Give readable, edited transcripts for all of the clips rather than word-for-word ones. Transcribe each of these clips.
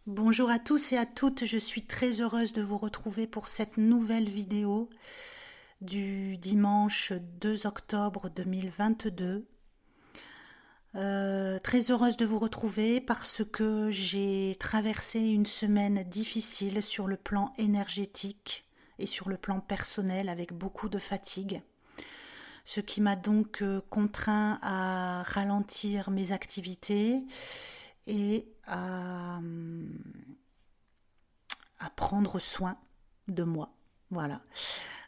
Bonjour à tous et à toutes, je suis très heureuse de vous retrouver pour cette nouvelle vidéo du dimanche 2 octobre 2022. Très heureuse de vous retrouver parce que j'ai traversé une semaine difficile sur le plan énergétique et sur le plan personnel avec beaucoup de fatigue, ce qui m'a donc contraint à ralentir mes activités et à prendre soin de moi. Voilà.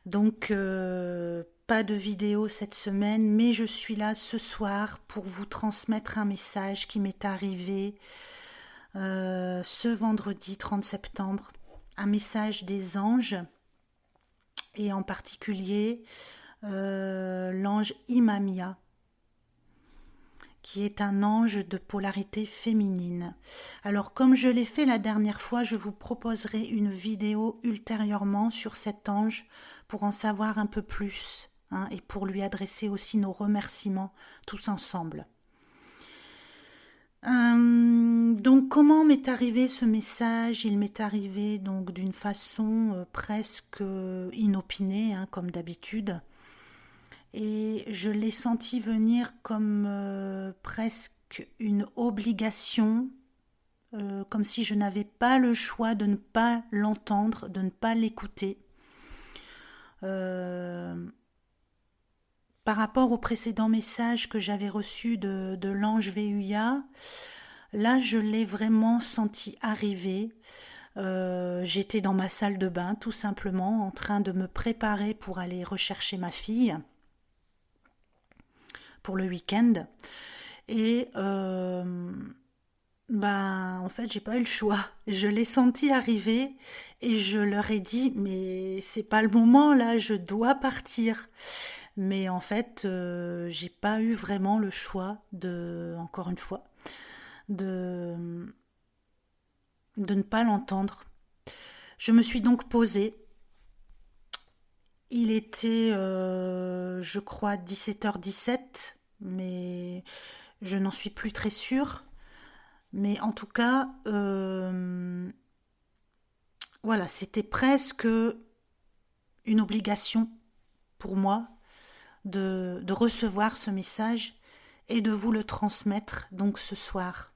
Donc, pas de vidéo cette semaine, mais je suis là ce soir pour vous transmettre un message qui m'est arrivé ce vendredi 30 septembre. Un message des anges, et en particulier l'ange Imamia, qui est un ange de polarité féminine. Alors, comme je l'ai fait la dernière fois, je vous proposerai une vidéo ultérieurement sur cet ange pour en savoir un peu plus, hein, et pour lui adresser aussi nos remerciements tous ensemble. Donc, comment m'est arrivé ce message? Il m'est arrivé donc d'une façon presque inopinée, hein, comme d'habitude. Et je l'ai senti venir comme presque une obligation, comme si je n'avais pas le choix de ne pas l'entendre, de ne pas l'écouter. Par rapport au précédent message que j'avais reçu de l'ange Véuya, là je l'ai vraiment senti arriver. J'étais dans ma salle de bain tout simplement en train de me préparer pour aller rechercher ma fille pour le week-end. Et en fait, j'ai pas eu le choix. Je l'ai senti arriver et je leur ai dit, mais c'est pas le moment là, je dois partir. Mais en fait, j'ai pas eu vraiment le choix encore une fois, de, de ne pas l'entendre. Je me suis donc posée. Il était, je crois, 17h17, mais je n'en suis plus très sûre. Mais en tout cas, voilà, c'était presque une obligation pour moi de recevoir ce message et de vous le transmettre donc ce soir.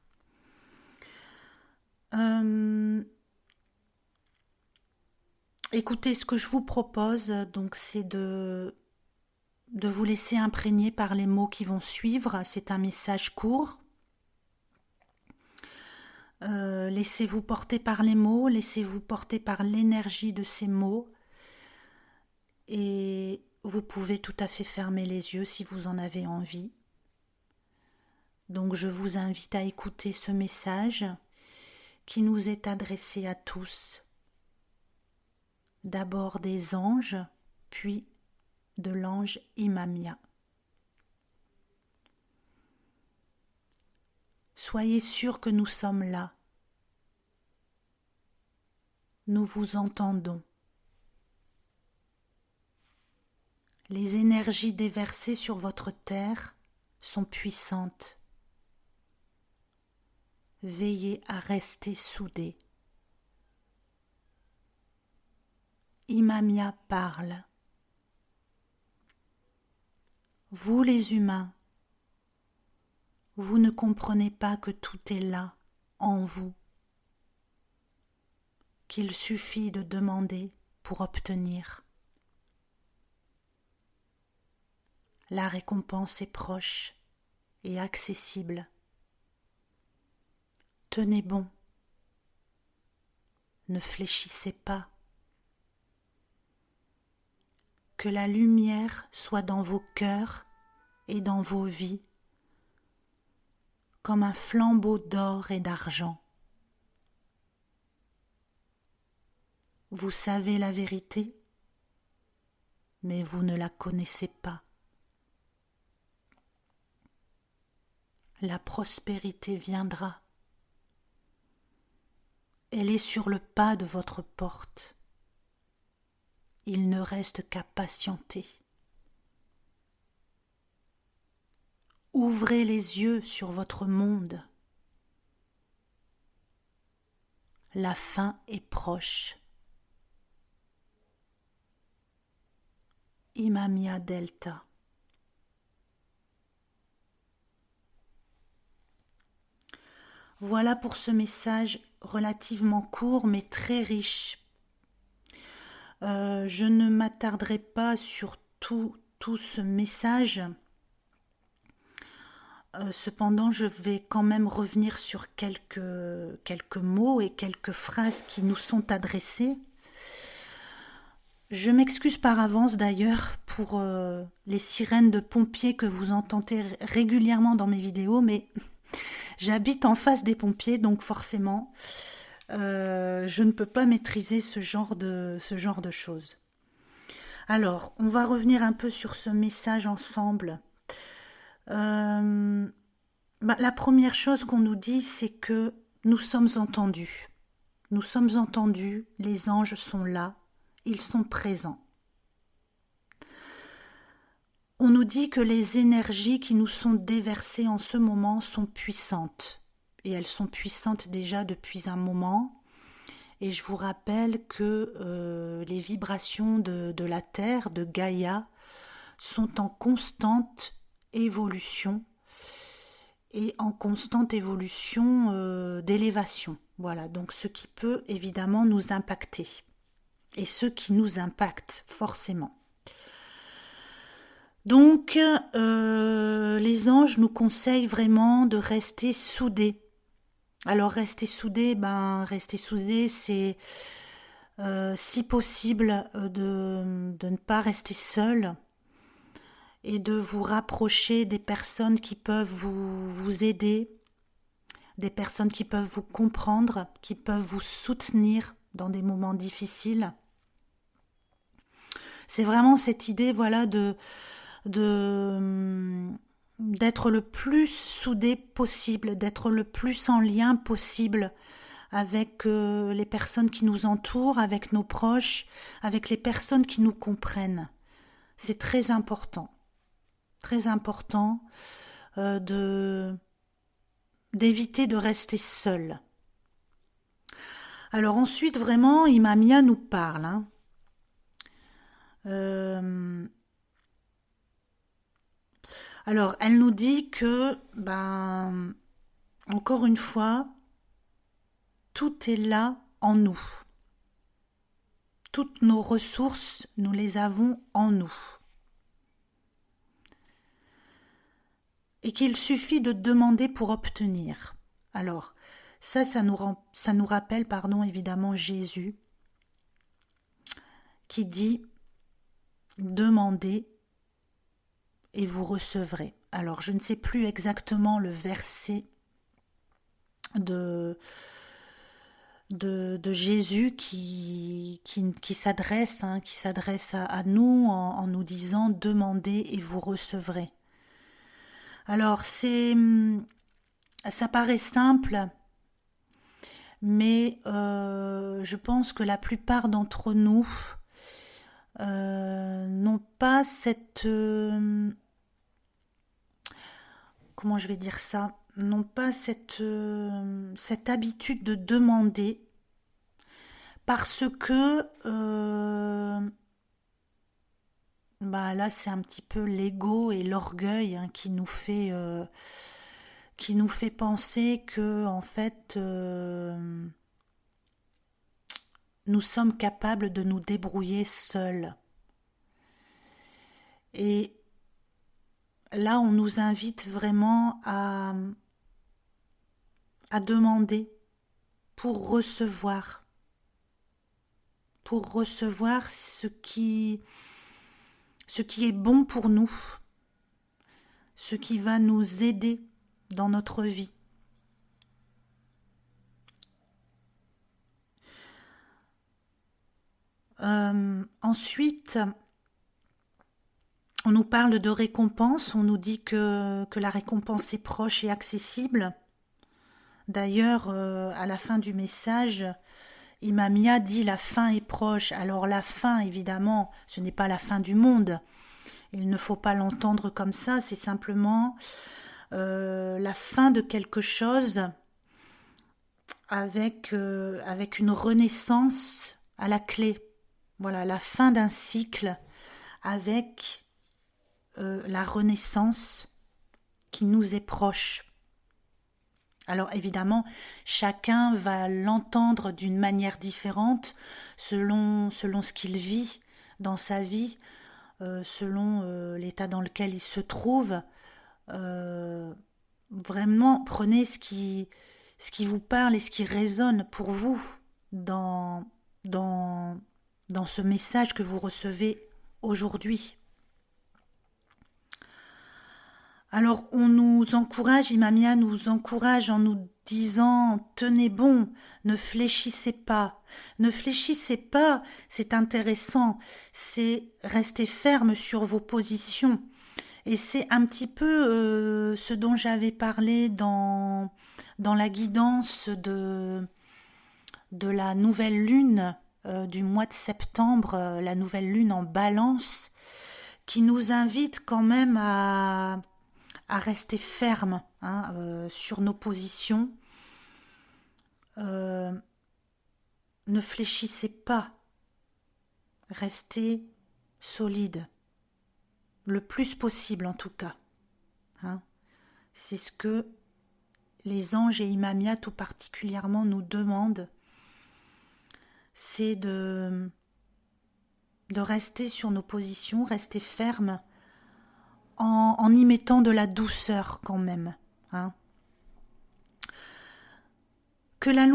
Écoutez, ce que je vous propose, donc, c'est de vous laisser imprégner par les mots qui vont suivre. C'est un message court. Laissez-vous porter par les mots, laissez-vous porter par l'énergie de ces mots. Et vous pouvez tout à fait fermer les yeux si vous en avez envie. Donc je vous invite à écouter ce message qui nous est adressé à tous. D'abord des anges, puis de l'ange Imamia. Soyez sûrs que nous sommes là. Nous vous entendons. Les énergies déversées sur votre terre sont puissantes. Veillez à rester soudés. Imamia parle. Vous les humains, vous ne comprenez pas que tout est là, en vous, qu'il suffit de demander pour obtenir. La récompense est proche et accessible. Tenez bon, ne fléchissez pas. Que la lumière soit dans vos cœurs et dans vos vies, comme un flambeau d'or et d'argent. Vous savez la vérité, mais vous ne la connaissez pas. La prospérité viendra. Elle est sur le pas de votre porte. Il ne reste qu'à patienter. Ouvrez les yeux sur votre monde. La fin est proche. Imamia Delta. Voilà pour ce message relativement court mais très riche. Je ne m'attarderai pas sur tout ce message. Cependant, je vais quand même revenir sur quelques mots et quelques phrases qui nous sont adressées. Je m'excuse par avance d'ailleurs pour les sirènes de pompiers que vous entendez régulièrement dans mes vidéos, mais j'habite en face des pompiers, donc forcément, je ne peux pas maîtriser ce genre de choses. Alors, on va revenir un peu sur ce message ensemble. La première chose qu'on nous dit, c'est que nous sommes entendus. Nous sommes entendus, les anges sont là, ils sont présents. On nous dit que les énergies qui nous sont déversées en ce moment sont puissantes. Et elles sont puissantes déjà depuis un moment. Et je vous rappelle que les vibrations de la Terre, de Gaïa, sont en constante évolution et en constante évolution d'élévation. Voilà, donc ce qui peut évidemment nous impacter. Et ce qui nous impacte forcément. Donc, les anges nous conseillent vraiment de rester soudés. Alors, rester soudés, c'est si possible de ne pas rester seul et de vous rapprocher des personnes qui peuvent vous aider, des personnes qui peuvent vous comprendre, qui peuvent vous soutenir dans des moments difficiles. C'est vraiment cette idée, voilà, d'être le plus soudé possible, d'être le plus en lien possible avec les personnes qui nous entourent, avec nos proches, avec les personnes qui nous comprennent. C'est très important d'éviter de rester seul. Alors ensuite, vraiment, Imamia nous parle. Alors, elle nous dit que, encore une fois, tout est là en nous. Toutes nos ressources, nous les avons en nous. Et qu'il suffit de demander pour obtenir. Alors, ça nous rappelle, évidemment, Jésus, qui dit « Demandez et vous recevrez ». Alors, je ne sais plus exactement le verset de Jésus qui s'adresse à nous en nous disant « Demandez et vous recevrez ». Alors, ça paraît simple, mais je pense que la plupart d'entre nous n'ont pas cette... comment je vais dire ça ? N'ont pas cette habitude de demander parce que là c'est un petit peu l'ego et l'orgueil qui nous fait penser que en fait nous sommes capables de nous débrouiller seuls. Et là, on nous invite vraiment à demander pour recevoir ce qui est bon pour nous, ce qui va nous aider dans notre vie. Ensuite, on nous parle de récompense, on nous dit que la récompense est proche et accessible. D'ailleurs, à la fin du message, Imamia dit la fin est proche. Alors la fin, évidemment, ce n'est pas la fin du monde. Il ne faut pas l'entendre comme ça, c'est simplement la fin de quelque chose avec une renaissance à la clé. Voilà, la fin d'un cycle avec la renaissance qui nous est proche. Alors évidemment, chacun va l'entendre d'une manière différente selon ce qu'il vit dans sa vie, selon l'état dans lequel il se trouve. Vraiment, prenez ce qui vous parle et ce qui résonne pour vous dans ce message que vous recevez aujourd'hui. Alors on nous encourage, Imamia nous encourage en nous disant « Tenez bon, ne fléchissez pas ». Ne fléchissez pas, c'est intéressant, c'est rester ferme sur vos positions. Et c'est un petit peu ce dont j'avais parlé dans la guidance de la nouvelle lune du mois de septembre, la nouvelle lune en Balance, qui nous invite quand même à rester ferme sur nos positions. Ne fléchissez pas, restez solide, le plus possible en tout cas. C'est ce que les anges et Imamia tout particulièrement nous demandent, c'est de rester sur nos positions, rester ferme, en y mettant de la douceur quand même. Que la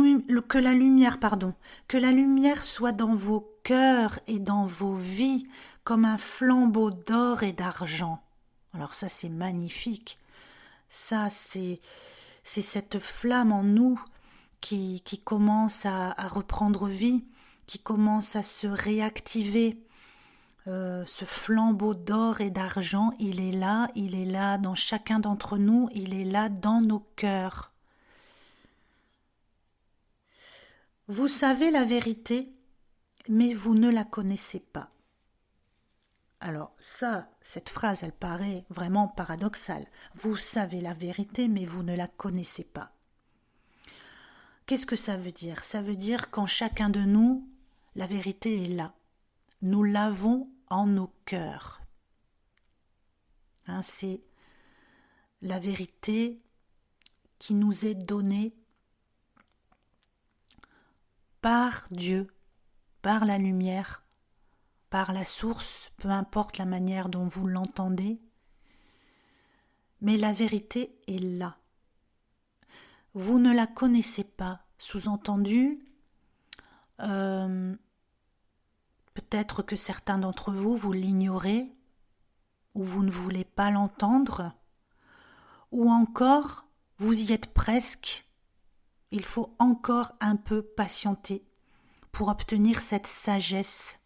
lumière soit dans vos cœurs et dans vos vies comme un flambeau d'or et d'argent. Alors ça c'est magnifique. Ça c'est cette flamme en nous qui commence à reprendre vie, qui commence à se réactiver. Ce flambeau d'or et d'argent, il est là dans chacun d'entre nous, il est là dans nos cœurs. Vous savez la vérité, mais vous ne la connaissez pas. Alors ça, cette phrase, elle paraît vraiment paradoxale. Vous savez la vérité, mais vous ne la connaissez pas. Qu'est-ce que ça veut dire? Ça veut dire qu'en chacun de nous, la vérité est là. Nous l'avons en nos cœurs. C'est la vérité qui nous est donnée par Dieu, par la lumière, par la source, peu importe la manière dont vous l'entendez, mais la vérité est là. Vous ne la connaissez pas, sous-entendu, peut-être que certains d'entre vous, vous l'ignorez, ou vous ne voulez pas l'entendre, ou encore, vous y êtes presque. Il faut encore un peu patienter pour obtenir cette sagesse,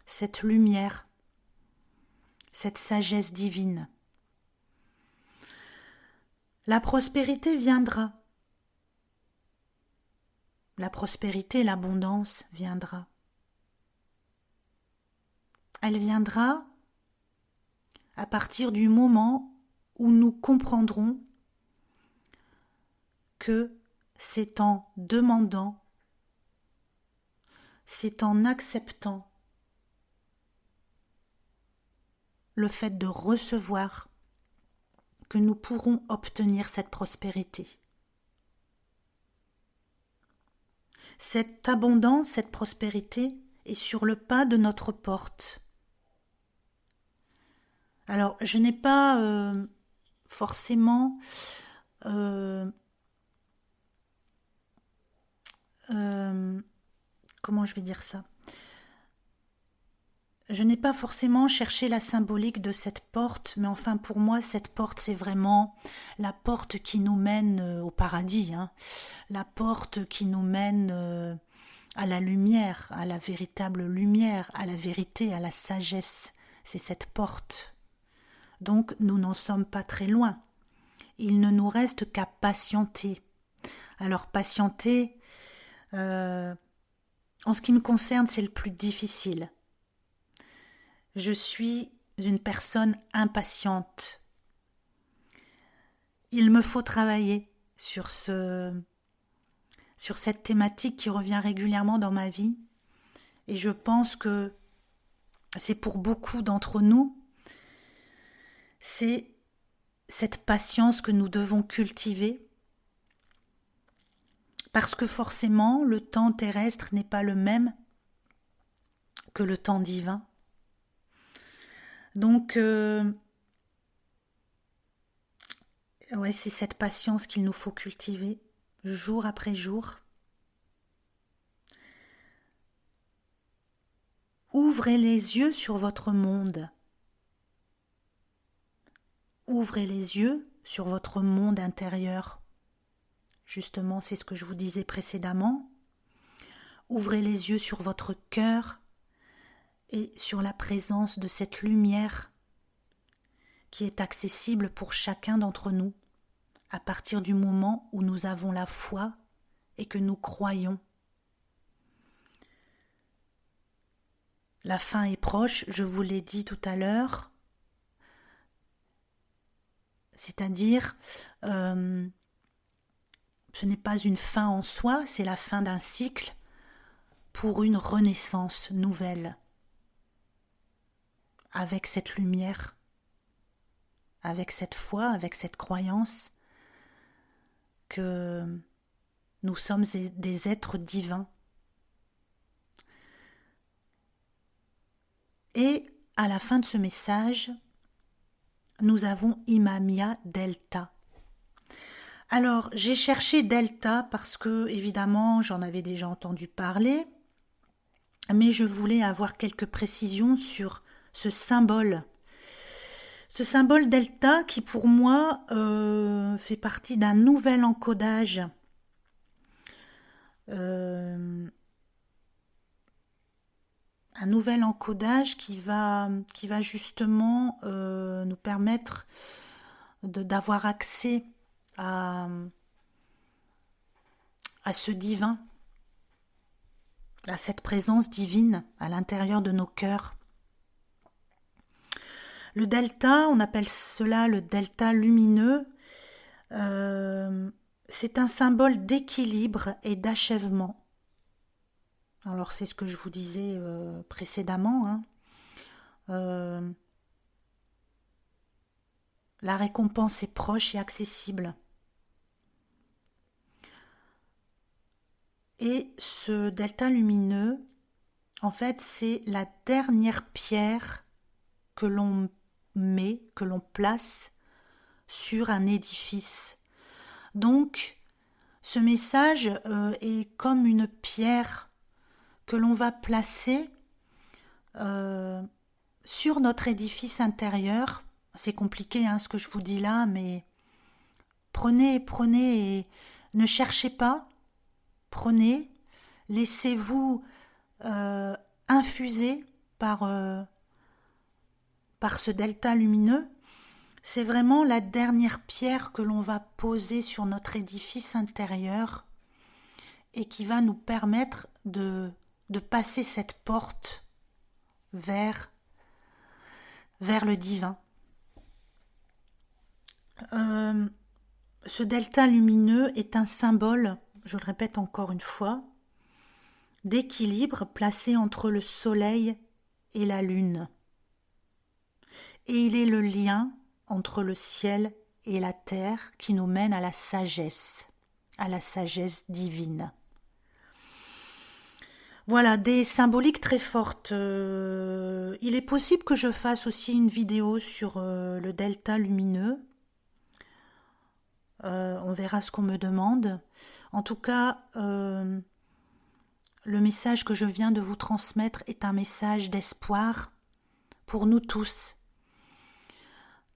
cette lumière, cette sagesse divine. La prospérité viendra. La prospérité, l'abondance viendra. Elle viendra à partir du moment où nous comprendrons que c'est en demandant, c'est en acceptant le fait de recevoir que nous pourrons obtenir cette prospérité. Cette abondance, cette prospérité est sur le pas de notre porte. Alors, je n'ai pas forcément comment je vais dire ça? Je n'ai pas forcément cherché la symbolique de cette porte, mais enfin pour moi cette porte c'est vraiment la porte qui nous mène au paradis, la porte qui nous mène à la lumière, à la véritable lumière, à la vérité, à la sagesse. C'est cette porte. Donc nous n'en sommes pas très loin. Il ne nous reste qu'à patienter. Alors patienter, en ce qui me concerne, c'est le plus difficile. Je suis une personne impatiente. Il me faut travailler sur sur cette thématique qui revient régulièrement dans ma vie. Et je pense que c'est pour beaucoup d'entre nous, c'est cette patience que nous devons cultiver, parce que forcément le temps terrestre n'est pas le même que le temps divin. Donc, ouais, c'est cette patience qu'il nous faut cultiver, jour après jour. Ouvrez les yeux sur votre monde. Ouvrez les yeux sur votre monde intérieur. Justement, c'est ce que je vous disais précédemment. Ouvrez les yeux sur votre cœur et sur la présence de cette lumière qui est accessible pour chacun d'entre nous à partir du moment où nous avons la foi et que nous croyons. La fin est proche, je vous l'ai dit tout à l'heure, c'est-à-dire ce n'est pas une fin en soi, c'est la fin d'un cycle pour une renaissance nouvelle, avec cette lumière, avec cette foi, avec cette croyance que nous sommes des êtres divins. Et à la fin de ce message, nous avons Imamia Delta. Alors, j'ai cherché Delta parce que, évidemment, j'en avais déjà entendu parler, mais je voulais avoir quelques précisions sur ce symbole. Ce symbole Delta qui, pour moi, fait partie d'un nouvel encodage. Un nouvel encodage qui va justement nous permettre d'avoir accès à ce divin, à cette présence divine à l'intérieur de nos cœurs. Le delta, on appelle cela le delta lumineux, c'est un symbole d'équilibre et d'achèvement. Alors c'est ce que je vous disais précédemment, hein. La récompense est proche et accessible. Et ce delta lumineux, en fait, c'est la dernière pierre que l'on met, que l'on place sur un édifice. Donc, ce message est comme une pierre que l'on va placer sur notre édifice intérieur. C'est compliqué ce que je vous dis là, mais prenez et ne cherchez pas, prenez, laissez-vous infuser par ce delta lumineux. C'est vraiment la dernière pierre que l'on va poser sur notre édifice intérieur et qui va nous permettre de passer cette porte vers le divin. Ce delta lumineux est un symbole, je le répète encore une fois, d'équilibre placé entre le soleil et la lune. Et il est le lien entre le ciel et la terre qui nous mène à la sagesse divine. Voilà, des symboliques très fortes. Il est possible que je fasse aussi une vidéo sur le delta lumineux. On verra ce qu'on me demande. En tout cas, le message que je viens de vous transmettre est un message d'espoir pour nous tous.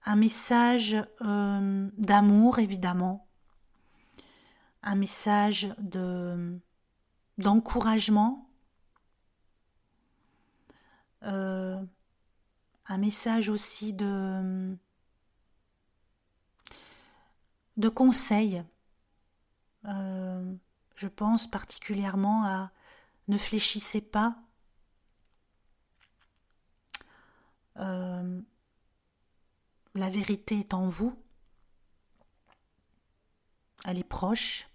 Un message d'amour, évidemment. Un message d'encouragement. Un message aussi de conseils. Je pense particulièrement à ne fléchissez pas. La vérité est en vous. Elle est proche.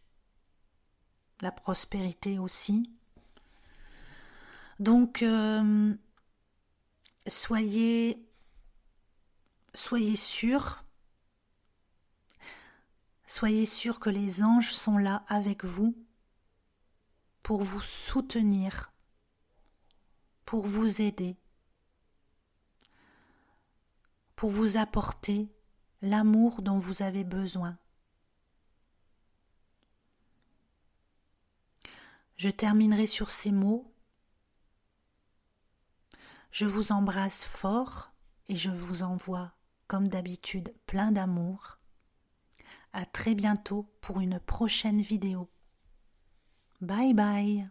la prospérité aussi. Donc, soyez sûrs. Soyez sûrs que les anges sont là avec vous pour vous soutenir, pour vous aider, pour vous apporter l'amour dont vous avez besoin. Je terminerai sur ces mots. Je vous embrasse fort et je vous envoie, comme d'habitude, plein d'amour. À très bientôt pour une prochaine vidéo. Bye bye.